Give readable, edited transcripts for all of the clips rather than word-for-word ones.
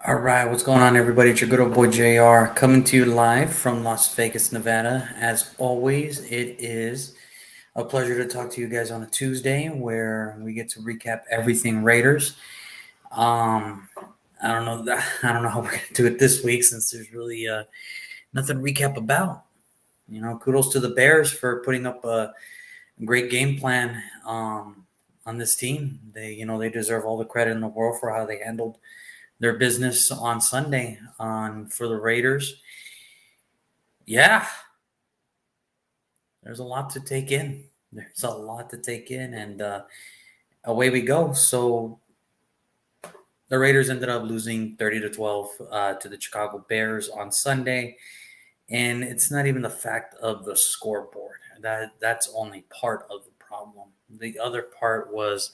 All right, what's going on, everybody? It's your good old boy JR coming to you live from Las Vegas, Nevada. As always, it is a pleasure to talk to you guys on a Tuesday where we get to recap everything Raiders. Um, I don't know. I don't know how we're gonna do it this week since there's really nothing to recap about. Kudos to the Bears for putting up a great game plan on this team. They deserve all the credit in the world for how they handled their business on Sunday on for the Raiders. Yeah, there's a lot to take in. There's a lot to take in, and away we go. So the Raiders ended up losing 30-12 to the Chicago Bears on Sunday, and it's not even the fact of the scoreboard. That's only part of the problem. The other part was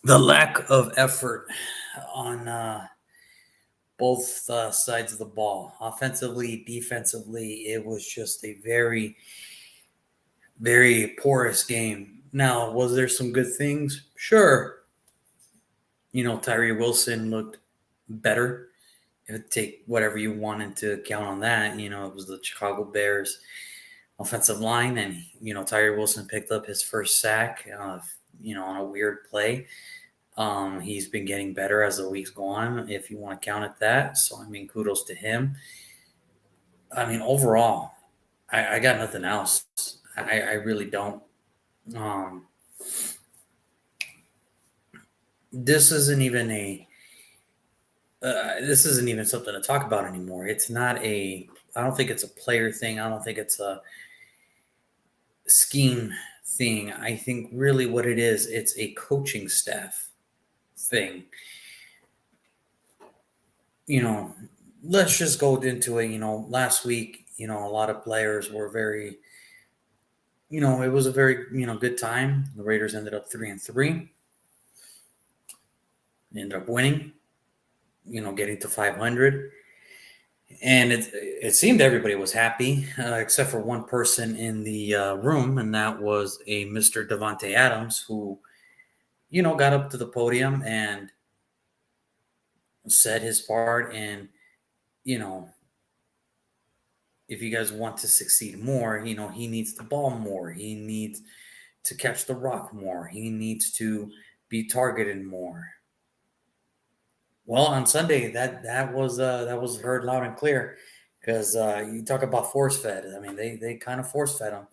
the lack of effort on both sides of the ball. Offensively, defensively, it was just a very, very porous game. Now, was there some good things? Sure. Tyree Wilson looked better. Take whatever you want into account on that. It was the Chicago Bears offensive line, and, Tyree Wilson picked up his first sack, on a weird play. He's been getting better as the weeks go on, if you want to count it that. So, kudos to him. Overall, I got nothing else. I really don't. Um, this isn't even a. This isn't even something to talk about anymore. It's not a. I don't think it's a player thing. I don't think it's a scheme thing. I think really what it is, it's a coaching staff thing. You know, let's just go into it. Last week, a lot of players were very. It was a very good time. The Raiders ended up 3-3. They ended up winning. Getting to 500. And it seemed everybody was happy, except for one person in the room, and that was a Mr. Devonte Adams, who, got up to the podium and said his part. And, you know, if you guys want to succeed more, he needs the ball more. He needs to catch the rock more. He needs to be targeted more. Well, on Sunday, that was heard loud and clear, because you talk about force fed. They kind of force fed him,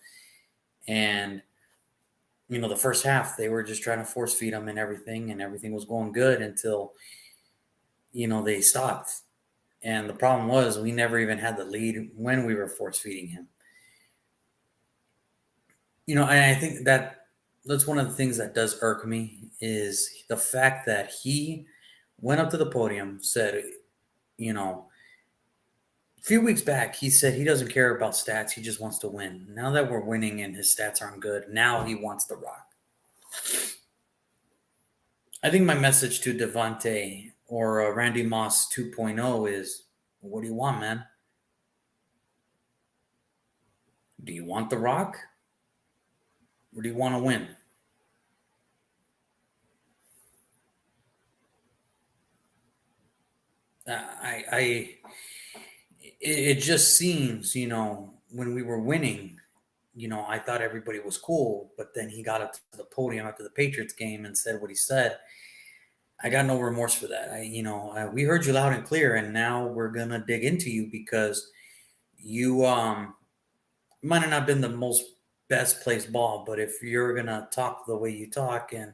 and the first half they were just trying to force feed him and everything was going good until they stopped. And the problem was we never even had the lead when we were force feeding him. And I think that's one of the things that does irk me is the fact that he went up to the podium, said, you know a few weeks back, he said he doesn't care about stats. He just wants to win. Now that we're winning and his stats aren't good, now he wants the rock. I think my message to Devontae or Randy Moss 2.0 is, what do you want, man? Do you want the rock? Or do you want to win? I it just seems, when we were winning, I thought everybody was cool, but then he got up to the podium after the Patriots game and said what he said. I got no remorse for that. We heard you loud and clear, and now we're gonna dig into you because you might have not been the most best placed ball, but if you're gonna talk the way you talk and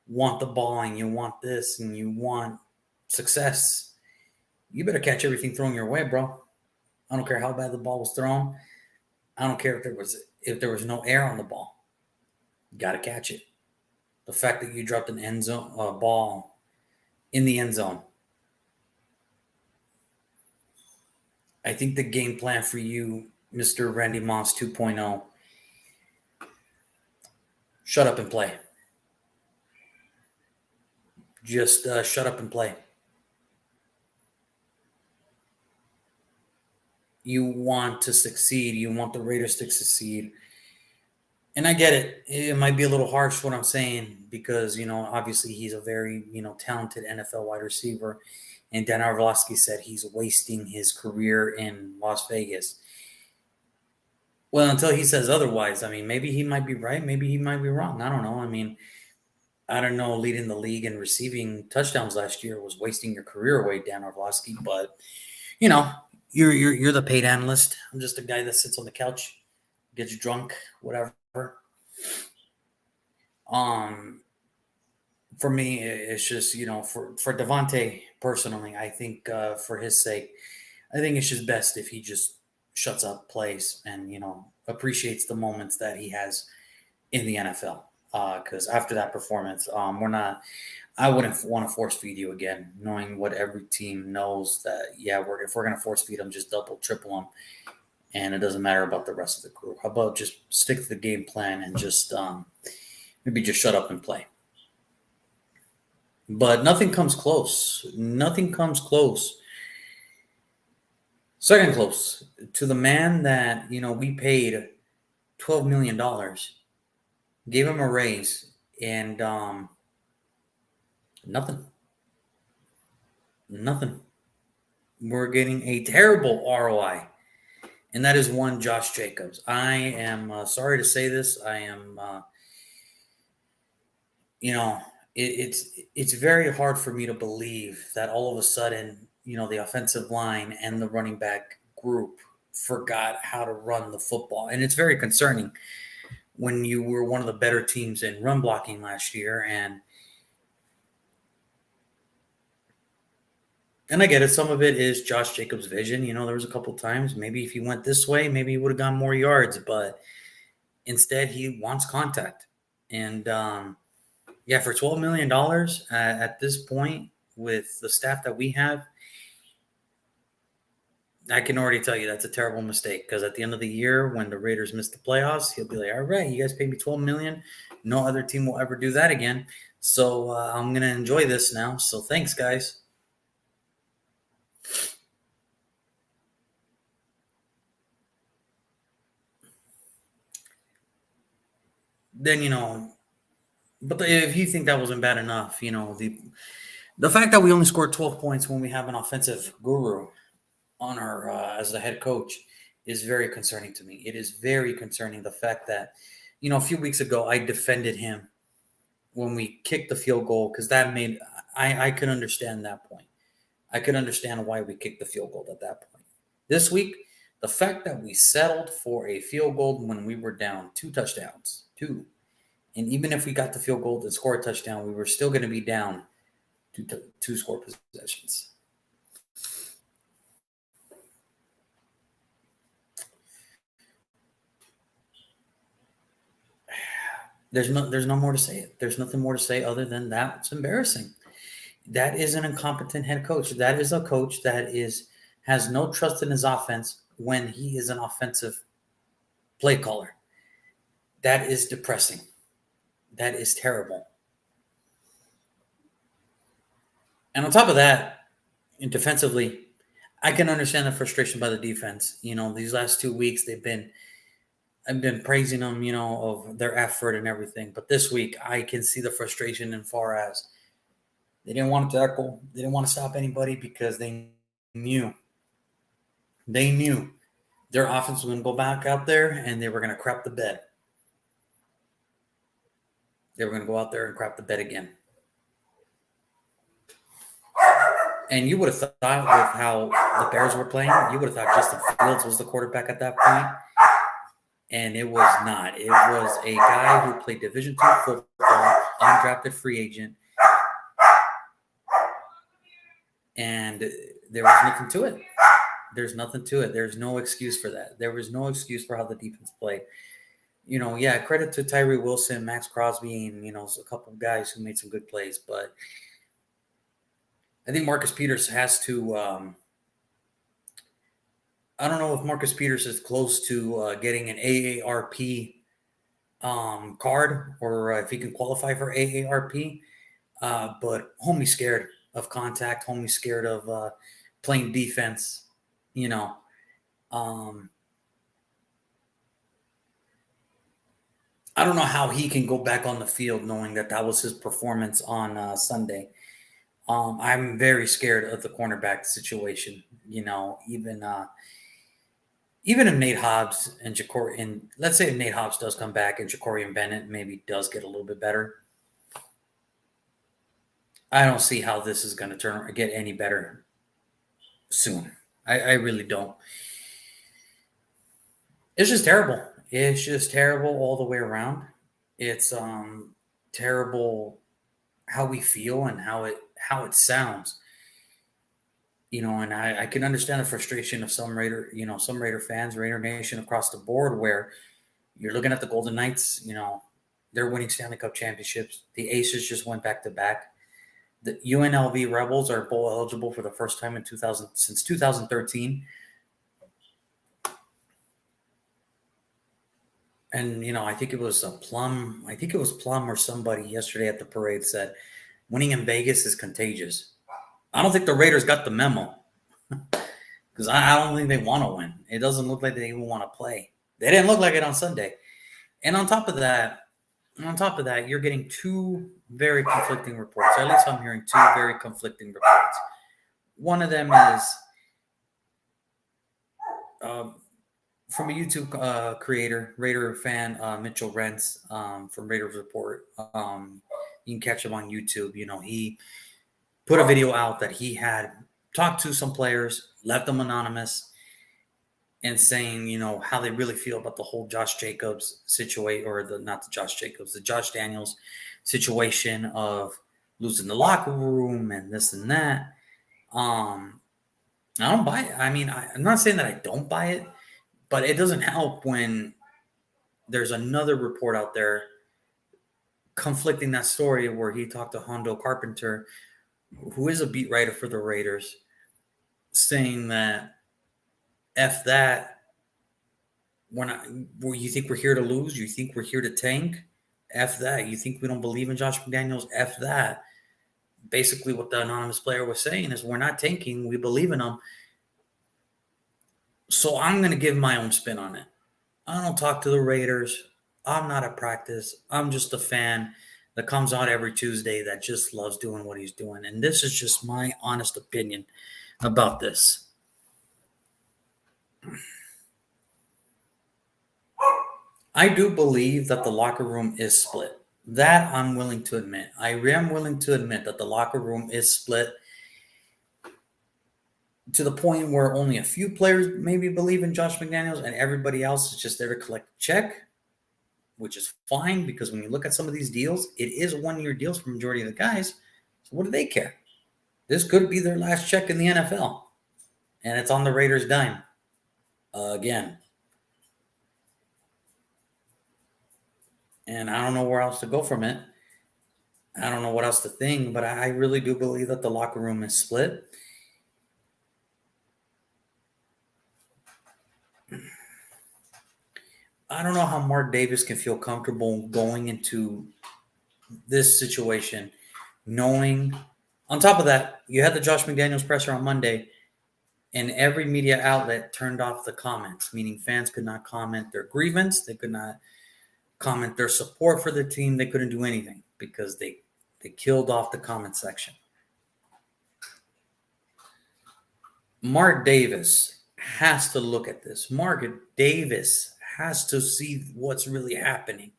want the ball and you want this and you want success, you better catch everything thrown your way, bro. I don't care how bad the ball was thrown. I don't care if there was no air on the ball. You got to catch it. The fact that you dropped an end zone ball in the end zone. I think the game plan for you, Mr. Randy Moss 2.0, shut up and play. Just shut up and play. You want to succeed. You want the Raiders to succeed. And I get it. It might be a little harsh what I'm saying because, obviously he's a very, talented NFL wide receiver. And Dan Orlovsky said he's wasting his career in Las Vegas. Well, until he says otherwise, I mean, maybe he might be right. Maybe he might be wrong. I don't know. I mean, I don't know. Leading the league and receiving touchdowns last year was wasting your career away, Dan Orlovsky. But, you know, you're the paid analyst. I'm just a guy that sits on the couch, gets drunk, whatever. Um, for me, it's just for Devontae personally, I think for his sake, I think it's just best if he just shuts up, plays, and appreciates the moments that he has in the NFL. Because after that performance, we're not. I wouldn't want to force feed you again, knowing what every team knows that if we're gonna force feed them, just double, triple them, and it doesn't matter about the rest of the crew. How about just stick to the game plan and just maybe just shut up and play. But nothing comes close. Nothing comes close. Second close to the man that we paid $12 million, gave him a raise, and nothing, nothing. We're getting a terrible ROI, and that is one Josh Jacobs. I am sorry to say this. I am, you know, it's very hard for me to believe that all of a sudden, the offensive line and the running back group forgot how to run the football, and it's very concerning when you were one of the better teams in run blocking last year. And I get it. Some of it is Josh Jacobs' vision. There was a couple times maybe if he went this way, maybe he would have gotten more yards, but instead he wants contact. And yeah, for $12 million at this point with the staff that we have, I can already tell you that's a terrible mistake because at the end of the year, when the Raiders miss the playoffs, he'll be like, "All right, you guys paid me $12 million. No other team will ever do that again. So I'm gonna enjoy this now. So thanks, guys." Then but if you think that wasn't bad enough, the fact that we only scored 12 points when we have an offensive guru on our as the head coach is very concerning to me. It is very concerning the fact that a few weeks ago I defended him when we kicked the field goal because that made I could understand that point. I could understand why we kicked the field goal at that point. This week, the fact that we settled for a field goal when we were down 2 touchdowns, and even if we got the field goal and score a touchdown, we were still going to be down two score possessions. There's no more to say. There's nothing more to say other than that. It's embarrassing. That is an incompetent head coach. That is a coach that has no trust in his offense when he is an offensive play caller. That is depressing. That is terrible. And on top of that, and defensively, I can understand the frustration by the defense. These last 2 weeks I've been praising them, of their effort and everything. But this week I can see the frustration in far as they didn't want to tackle, they didn't want to stop anybody because knew they knew their offense was going to go back out there and they were going to crap the bed. They were going to go out there and crap the bed again. And you would have thought with how the Bears were playing, you would have thought Justin Fields was the quarterback at that point. And it was not. It was a guy who played Division II football, undrafted free agent. And there was nothing to it. There's nothing to it. There's no excuse for that. There was no excuse for how the defense played. Credit to Tyree Wilson, Max Crosby, and, a couple of guys who made some good plays. But I think Marcus Peters has to I don't know if Marcus Peters is close to getting an AARP card or if he can qualify for AARP. But homie's scared of contact. Homie's scared of playing defense. Um, I don't know how he can go back on the field knowing that that was his performance on Sunday. I'm very scared of the cornerback situation. Even if Nate Hobbs and Ja'Cory, and let's say if Nate Hobbs does come back and Ja'Cory and Bennett maybe does get a little bit better, I don't see how this is going to get any better soon. I really don't. It's just terrible. It's just terrible all the way around. It's terrible how we feel and how it sounds. And I can understand the frustration of some Raider fans, Raider Nation across the board, where you're looking at the Golden Knights, they're winning Stanley Cup championships. The Aces just went back to back. The UNLV Rebels are bowl eligible for the first time in 2000 since 2013. And I think it was Plum. I think it was Plum or somebody yesterday at the parade said, "Winning in Vegas is contagious." I don't think the Raiders got the memo because I don't think they want to win. It doesn't look like they even want to play. They didn't look like it on Sunday. And on top of that, you're getting two very conflicting reports. At least I'm hearing two very conflicting reports. One of them is from a YouTube creator, Raider fan, Mitchell Rentz from Raiders Report. You can catch him on YouTube. He put a video out that he had talked to some players, left them anonymous, and saying, how they really feel about the whole Josh Jacobs situation, or the Josh Daniels situation of losing the locker room and this and that. I don't buy it. I mean, I'm not saying that I don't buy it, but it doesn't help when there's another report out there conflicting that story where he talked to Hondo Carpenter, who is a beat writer for the Raiders, saying that F that, you think we're here to lose? You think we're here to tank? F that. You think we don't believe in Josh McDaniels? F that. Basically, what the anonymous player was saying is we're not tanking. We believe in him. So I'm going to give my own spin on it. I don't talk to the Raiders. I'm not at practice. I'm just a fan that comes out every Tuesday that just loves doing what he's doing. And this is just my honest opinion about this. I do believe that the locker room is split. That I'm willing to admit. I am willing to admit that the locker room is split to the point where only a few players maybe believe in Josh McDaniels and everybody else is just there to collect a check, which is fine because when you look at some of these deals, it is one-year deals for the majority of the guys. So what do they care? This could be their last check in the NFL, and it's on the Raiders' dime again. And I don't know where else to go from it. I don't know what else to think, but I really do believe that the locker room is split. I don't know how Mark Davis can feel comfortable going into this situation, knowing, on top of that, you had the Josh McDaniels presser on Monday, and every media outlet turned off the comments, meaning fans could not comment their grievance. They could not comment their support for the team. They couldn't do anything because they killed off the comment section. Mark Davis has to look at this. Mark Davis has to see what's really happening.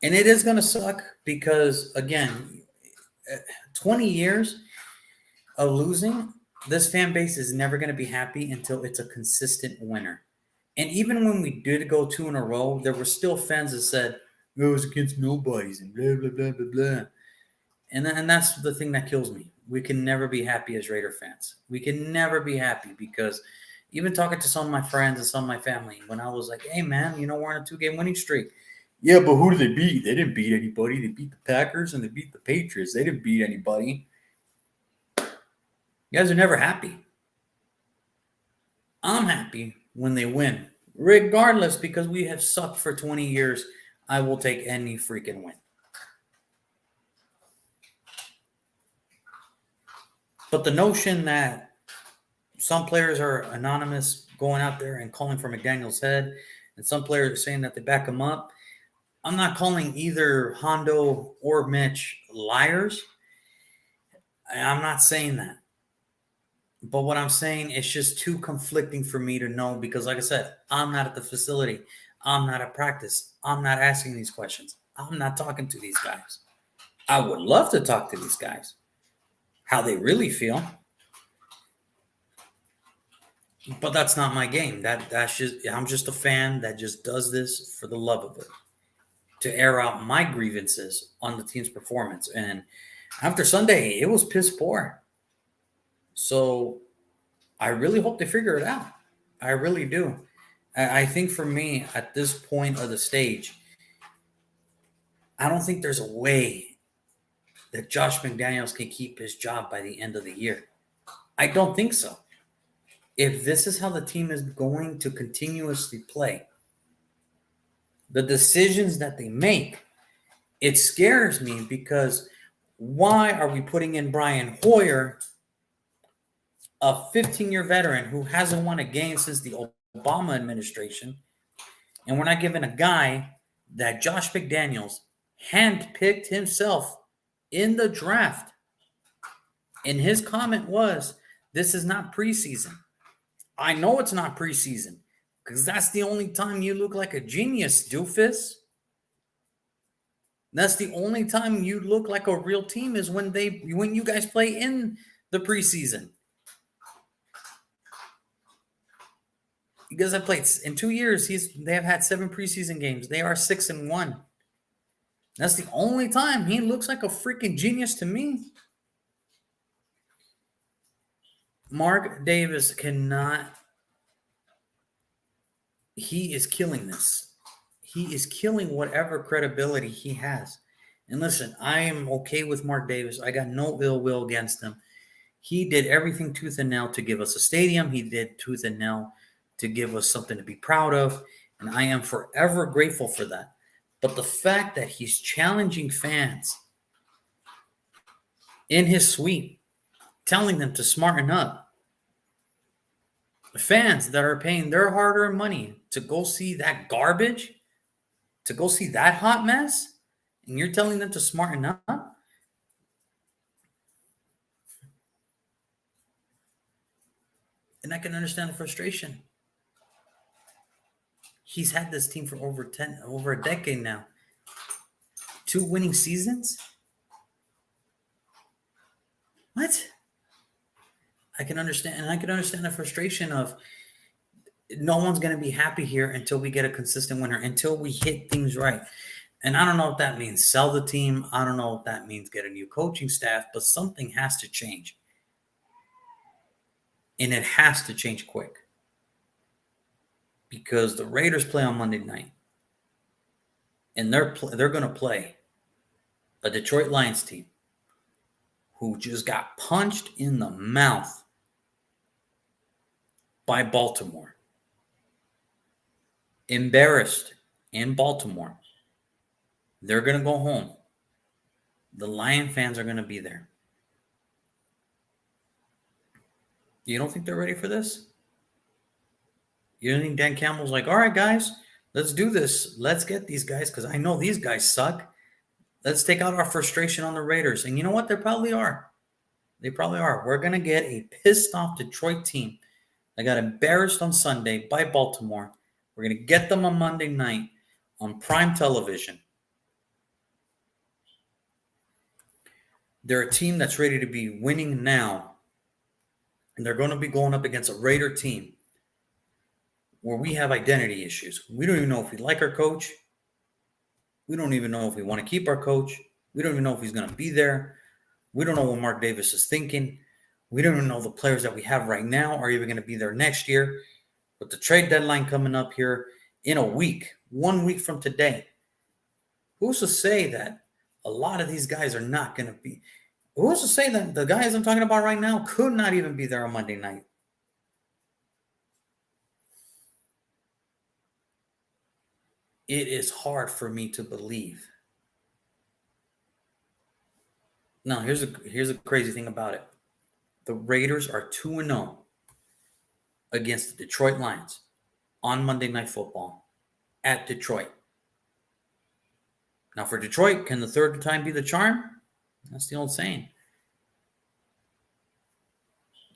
And it is going to suck because, again, 20 years of losing, this fan base is never going to be happy until it's a consistent winner. And even when we did go two in a row, there were still fans that said, it was against nobodies and blah, blah, blah, blah, blah. And that's the thing that kills me. We can never be happy as Raider fans. We can never be happy because even talking to some of my friends and some of my family, when I was like, hey, man, we're on a 2-game winning streak. Yeah, but who did they beat? They didn't beat anybody. They beat the Packers and they beat the Patriots. They didn't beat anybody. You guys are never happy. I'm happy when they win, regardless, because we have sucked for 20 years. I will take any freaking win. But the notion that some players are anonymous going out there and calling for McDaniels' head, and some players are saying that they back him up, I'm not calling either Hondo or Mitch liars. I'm not saying that. But what I'm saying is just too conflicting for me to know because, like I said, I'm not at the facility. I'm not at practice. I'm not asking these questions. I'm not talking to these guys. I would love to talk to these guys, how they really feel. But that's not my game. That's just I'm just a fan that just does this for the love of it, to air out my grievances on the team's performance. And after Sunday, it was piss poor. So I really hope they figure it out. I really do. I think for me, at this point of the stage, I don't think there's a way that Josh McDaniels can keep his job by the end of the year. I don't think so. If this is how the team is going to continuously play, the decisions that they make, it scares me because why are we putting in Brian Hoyer, a 15-year veteran who hasn't won a game since the Obama administration, and we're not giving a guy that Josh McDaniels handpicked himself in the draft? And his comment was, this is not preseason. I know it's not preseason because that's the only time you look like a genius, doofus. That's the only time you look like a real team is when you guys play in the preseason. You guys have played in 2 years. They have had 7 preseason games. They are 6-1. That's the only time he looks like a freaking genius to me. Mark Davis cannot. He is killing this. He is killing whatever credibility he has. And listen, I am okay with Mark Davis. I got no ill will against him. He did everything tooth and nail to give us a stadium. He did tooth and nail to give us something to be proud of. And I am forever grateful for that. But the fact that he's challenging fans in his suite, telling them to smarten up, fans that are paying their hard-earned money to go see that garbage, to go see that hot mess, and you're telling them to smarten up? And I can understand the frustration. He's had this team for over a decade now. 2 winning seasons? What? I can understand, and I can understand the frustration of no one's going to be happy here until we get a consistent winner, until we hit things right. And I don't know if that means sell the team. I don't know if that means get a new coaching staff, but something has to change. And it has to change quick. Because the Raiders play on Monday night. And they're going to play a Detroit Lions team who just got punched in the mouth by Baltimore. Embarrassed in Baltimore. They're going to go home. The Lion fans are going to be there. You don't think they're ready for this? You don't think Dan Campbell's like, all right, guys, let's do this. Let's get these guys because I know these guys suck. Let's take out our frustration on the Raiders. And you know what? They probably are. They probably are. We're going to get a pissed off Detroit team that got embarrassed on Sunday by Baltimore. We're going to get them on Monday night on prime television. They're a team that's ready to be winning now. And they're going to be going up against a Raider team where we have identity issues. We don't even know if we like our coach. We don't even know if we want to keep our coach. We don't even know if he's going to be there. We don't know what Mark Davis is thinking. We don't even know the players that we have right now are even going to be there next year. With the trade deadline coming up here in a week, 1 week from today, who's to say that a lot of these guys are not going to be? Who's to say that the guys I'm talking about right now could not even be there on Monday night? It is hard for me to believe. Now, here's a crazy thing about it. The Raiders are 2-0 against the Detroit Lions on Monday Night Football at Detroit. Now for Detroit, can the third time be the charm? That's the old saying.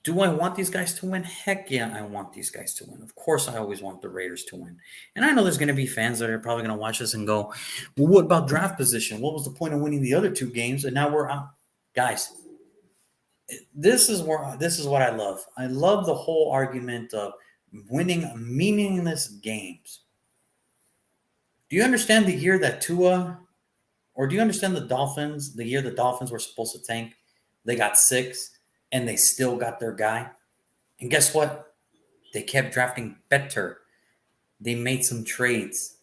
Do I want these guys to win? Heck yeah, I want these guys to win. Of course, I always want the Raiders to win. And I know there's going to be fans that are probably going to watch this and go, well, what about draft position? What was the point of winning the other two games? And now we're out. Guys, this is what I love. I love the whole argument of winning meaningless games. Do you understand the year that Tua, or do you understand the Dolphins, the year the Dolphins were supposed to tank? They got 6 and they still got their guy. And guess what? They kept drafting better. They made some trades.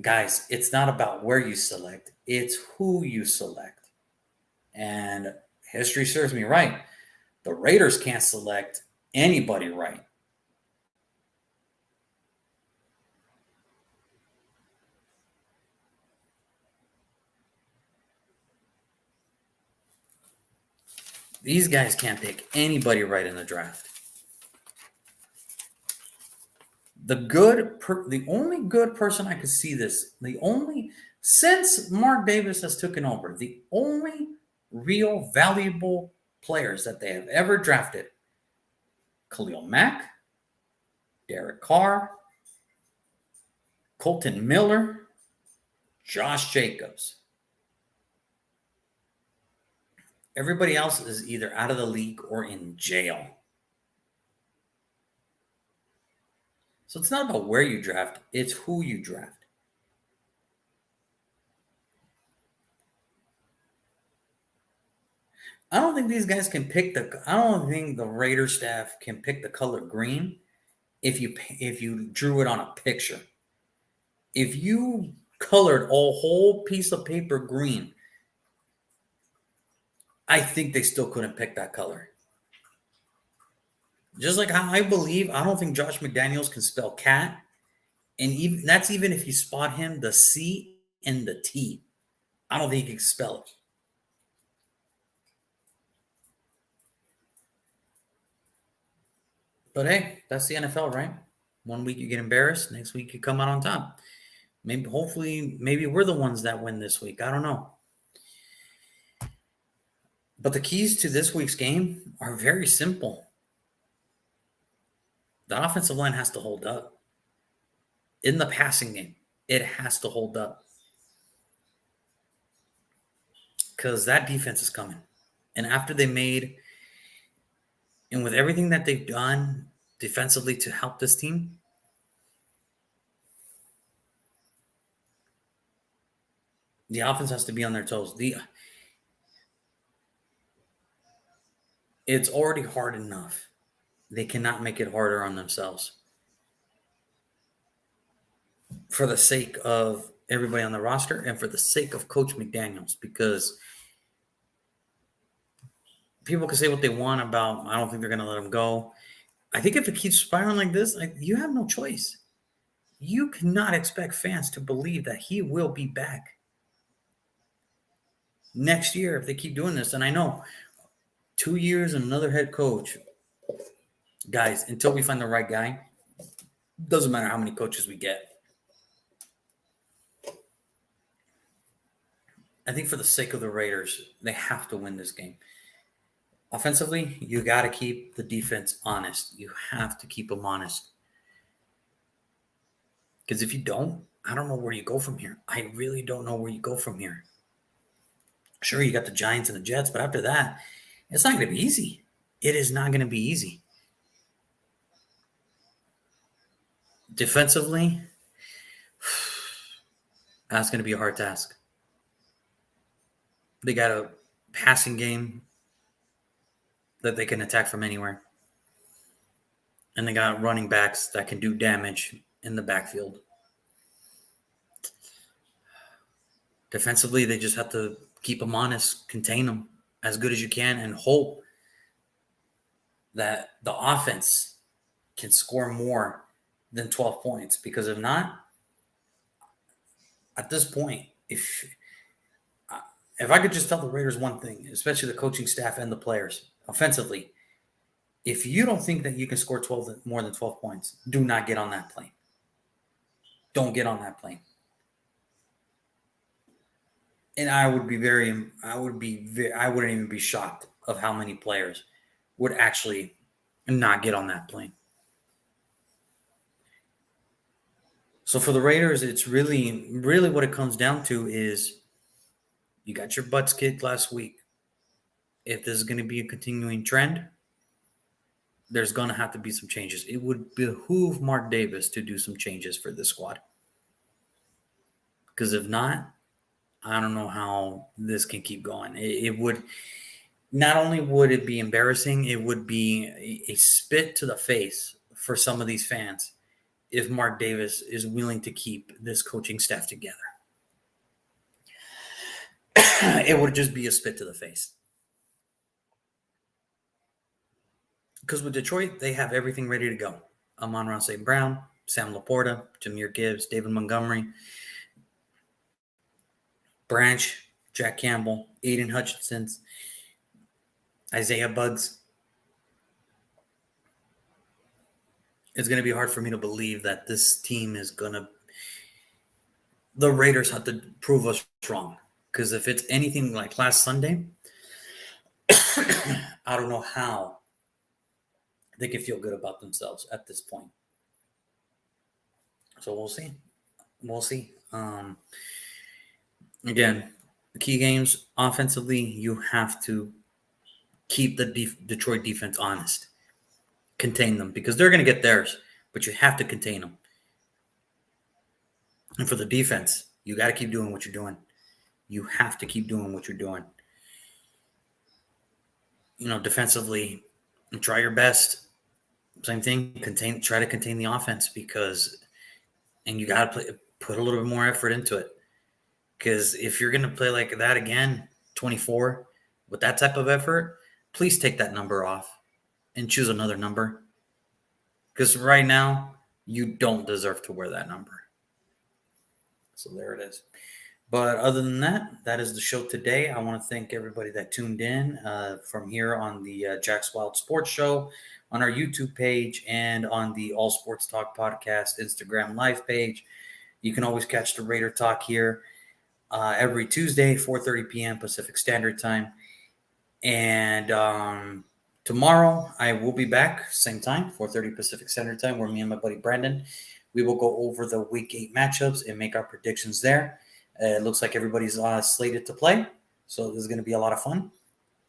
Guys, it's not about where you select, it's who you select. And history serves me right. The Raiders can't select anybody right. These guys can't pick anybody right in the draft. The only good person I could see this, since Mark Davis has taken over, the only real valuable players that they have ever drafted, Khalil Mack, Derek Carr, Colton Miller, Josh Jacobs. Everybody else is either out of the league or in jail. So it's not about where you draft, it's who you draft. I don't think these guys can pick I don't think the Raider staff can pick the color green if you drew it on a picture. If you colored a whole piece of paper green, I think they still couldn't pick that color. Just like how I don't think Josh McDaniels can spell cat. And that's even if you spot him the C and the T. I don't think he can spell it. But hey, that's the NFL, right? One week you get embarrassed, next week you come out on top. Maybe we're the ones that win this week. I don't know. But the keys to this week's game are very simple. The offensive line has to hold up. In the passing game, it has to hold up. Because that defense is coming. And with everything that they've done defensively to help this team, the offense has to be on their toes. It's already hard enough. They cannot make it harder on themselves. For the sake of everybody on the roster and for the sake of Coach McDaniels, because people can say what they want about, I don't think they're going to let him go. I think if it keeps spiraling like this, you have no choice. You cannot expect fans to believe that he will be back next year if they keep doing this. And I know 2 years and another head coach, guys, until we find the right guy, doesn't matter how many coaches we get. I think for the sake of the Raiders, they have to win this game. Offensively, you got to keep the defense honest. You have to keep them honest. Because if you don't, I don't know where you go from here. I really don't know where you go from here. Sure, you got the Giants and the Jets, but after that, it's not going to be easy. It is not going to be easy. Defensively, that's going to be a hard task. They got a passing game that they can attack from anywhere. And they got running backs that can do damage in the backfield. Defensively, they just have to keep them honest, contain them as good as you can, and hope that the offense can score more than 12 points. Because if not, at this point, if I could just tell the Raiders one thing, especially the coaching staff and the players, offensively, if you don't think that you can score more than 12 points, do not get on that plane. Don't get on that plane. And I wouldn't even be shocked of how many players would actually not get on that plane. So for the Raiders, it's really what it comes down to is you got your butts kicked last week. If this is going to be a continuing trend, there's going to have to be some changes. It would behoove Mark Davis to do some changes for this squad. Because if not, I don't know how this can keep going. It would not only would it be embarrassing, it would be a spit to the face for some of these fans if Mark Davis is willing to keep this coaching staff together. It would just be a spit to the face. Because with Detroit, they have everything ready to go. Amon-Ra St. Brown, Sam Laporta, Jahmyr Gibbs, David Montgomery, Branch, Jack Campbell, Aiden Hutchinson, Isaiah Bugs. It's going to be hard for me to believe that this team is going to – the Raiders have to prove us wrong. Because if it's anything like last Sunday, I don't know how they can feel good about themselves at this point. So we'll see. We'll see. Again, the key games offensively, you have to keep the Detroit defense honest. Contain them because they're going to get theirs, but you have to contain them. And for the defense, you got to keep doing what you're doing. You have to keep doing what you're doing. Defensively, try your best. Same thing. Try to contain the offense and you got to put a little bit more effort into it. Because if you're going to play like that again, 24, with that type of effort, please take that number off and choose another number. Because right now, you don't deserve to wear that number. So there it is. But other than that, that is the show today. I want to thank everybody that tuned in from here on the Jack's Wild Sports Show, on our YouTube page, and on the All Sports Talk Podcast Instagram Live page. You can always catch the Raider Talk here every Tuesday, 4:30 p.m. Pacific Standard Time. And tomorrow I will be back, same time, 4:30 Pacific Standard Time, where me and my buddy Brandon, we will go over the Week 8 matchups and make our predictions there. It looks like everybody's slated to play, so this is going to be a lot of fun,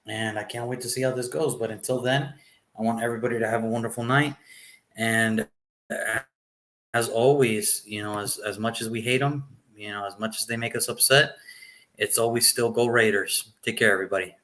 and I can't wait to see how this goes. But until then, I want everybody to have a wonderful night, and as always, as much as we hate them, as much as they make us upset, it's always still go Raiders. Take care, everybody.